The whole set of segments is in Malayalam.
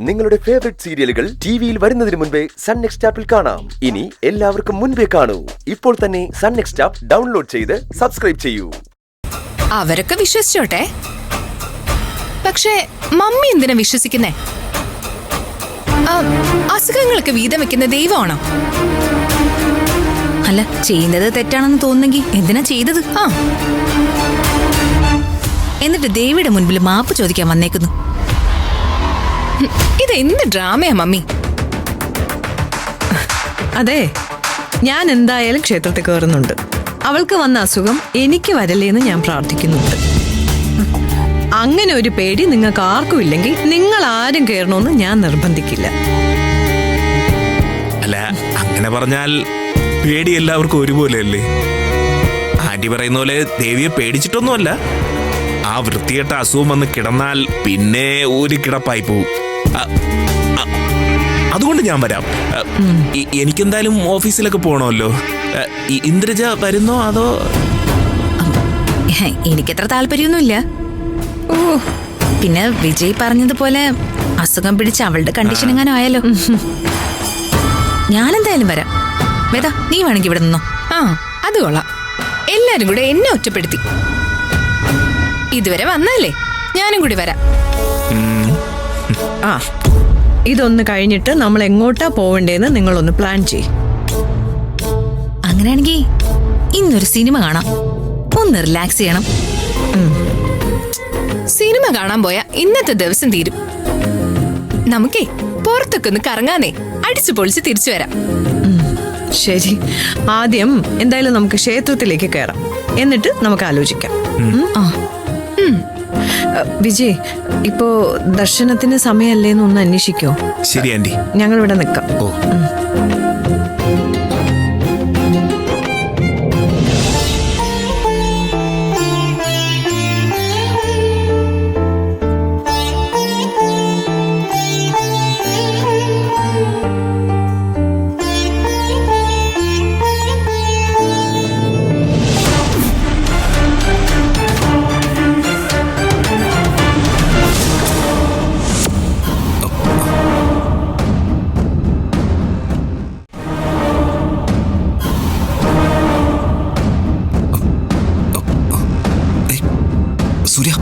നിങ്ങളുടെ ഫേവറേറ്റ് സീരിയലുകൾ ടിവിയിൽ വരുന്നതിന് മുൻപേ സൺ നെക്സ്റ്റ് ആപ്പിൽ കാണാം. ഇനി എല്ലാവർക്കും മുൻപേ കാണൂ. ഇപ്പോൾ തന്നെ സൺ നെക്സ്റ്റ് ആപ്പ് ഡൗൺലോഡ് ചെയ്ത് സബ്സ്ക്രൈബ് ചെയ്യൂ. അവരൊക്കെ വിശ്വസിച്ചോട്ടെ, പക്ഷേ മമ്മി എന്തിനാ വിശ്വസിക്കുന്നേ? അസുഖങ്ങൾക്ക് വീതം വെക്കുന്ന ദൈവമാണോ? അല്ല, ചെയ്യുന്നത് തെറ്റാണെന്ന് തോന്നുന്നെങ്കിൽ എന്തിനാ ചെയ്തത്? എന്നിട്ട് ദേവിയുടെ മുൻപിൽ മാപ്പ് ചോദിക്കാൻ വന്നേക്കുന്നു. ഇതെന്ത് ഡ്രാമയാ മമ്മി? അതെ, ഞാൻ എന്തായാലും ക്ഷേത്രത്തിൽ കയറുന്നുണ്ട്. അവൾക്ക് വന്ന അസുഖം എനിക്ക് വരല്ലേന്ന് ഞാൻ പ്രാർത്ഥിക്കുന്നുണ്ട്. അങ്ങനെ ഒരു പേടി നിങ്ങൾക്ക് ആർക്കും ഇല്ലെങ്കിൽ നിങ്ങൾ ആരും കയറണമെന്ന് ഞാൻ നിർബന്ധിക്കില്ല. അല്ല, അങ്ങനെ പറഞ്ഞാൽ പേടി എല്ലാവർക്കും ഒരുപോലെയല്ലേ? ആന്റി പറയുന്ന പോലെ ദേവിയെ പേടിച്ചിട്ടൊന്നുമല്ല. ആ വൃത്തികെട്ട അസുഖം വന്ന് കിടന്നാൽ പിന്നെ ഒരു കിടപ്പായി പോവും. അതുകൊണ്ട് ഞാൻ വരാം. എനിക്കെന്തായാലും ഓഫീസിലൊക്കെ പോകണമല്ലോ. ഇന്ദ്രജ വരുന്നോ അതോ? എനിക്കത്ര താല്പര്യമൊന്നുമില്ല. പിന്നെ വിജയ് പറഞ്ഞതുപോലെ അസുഖം പിടിച്ച് അവളുടെ കണ്ടീഷൻ എങ്ങാനും ആയാലോ. ഞാനെന്തായാലും വരാം. വേദ, നീ വേണമെങ്കിൽ ഇവിടെ നിന്നോ. അത് കൊള്ളാം. എല്ലാരും കൂടെ എന്നെ ഒറ്റപ്പെടുത്തി. ഇതുവരെ വന്നല്ലേ, ഞാനും കൂടി വരാം. ഇതൊന്ന് കഴിഞ്ഞിട്ട് നമ്മൾ എങ്ങോട്ടാ പോവണ്ടേന്ന് നിങ്ങളൊന്ന് പ്ലാൻ ചെയ്യും. അങ്ങനെയാണെങ്കിൽ ഇന്നൊരു സിനിമ കാണാം, ഒന്ന് റിലാക്സ് ചെയ്യണം. സിനിമ കാണാൻ പോയാ ഇന്നത്തെ ദിവസം തീരും. നമുക്കേ പുറത്തൊക്കെ ഒന്ന് കറങ്ങാനേ, അടിച്ചു പൊളിച്ച് തിരിച്ചു വരാം. ശരി, ആദ്യം എന്തായാലും നമുക്ക് ക്ഷേത്രത്തിലേക്ക് കയറാം, എന്നിട്ട് നമുക്ക് ആലോചിക്കാം. വിജയ്, ഇപ്പോ ദർശനത്തിന് സമയമല്ലേന്ന് ഒന്ന് അന്വേഷിക്കോ? ശരി ആന്റി, ഞങ്ങൾ ഇവിടെ നിൽക്കാം. സൂര്യ,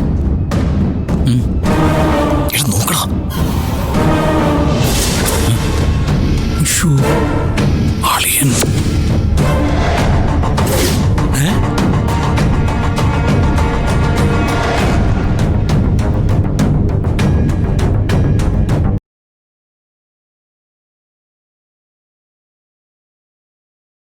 നോക്കടാ. അളിയൻ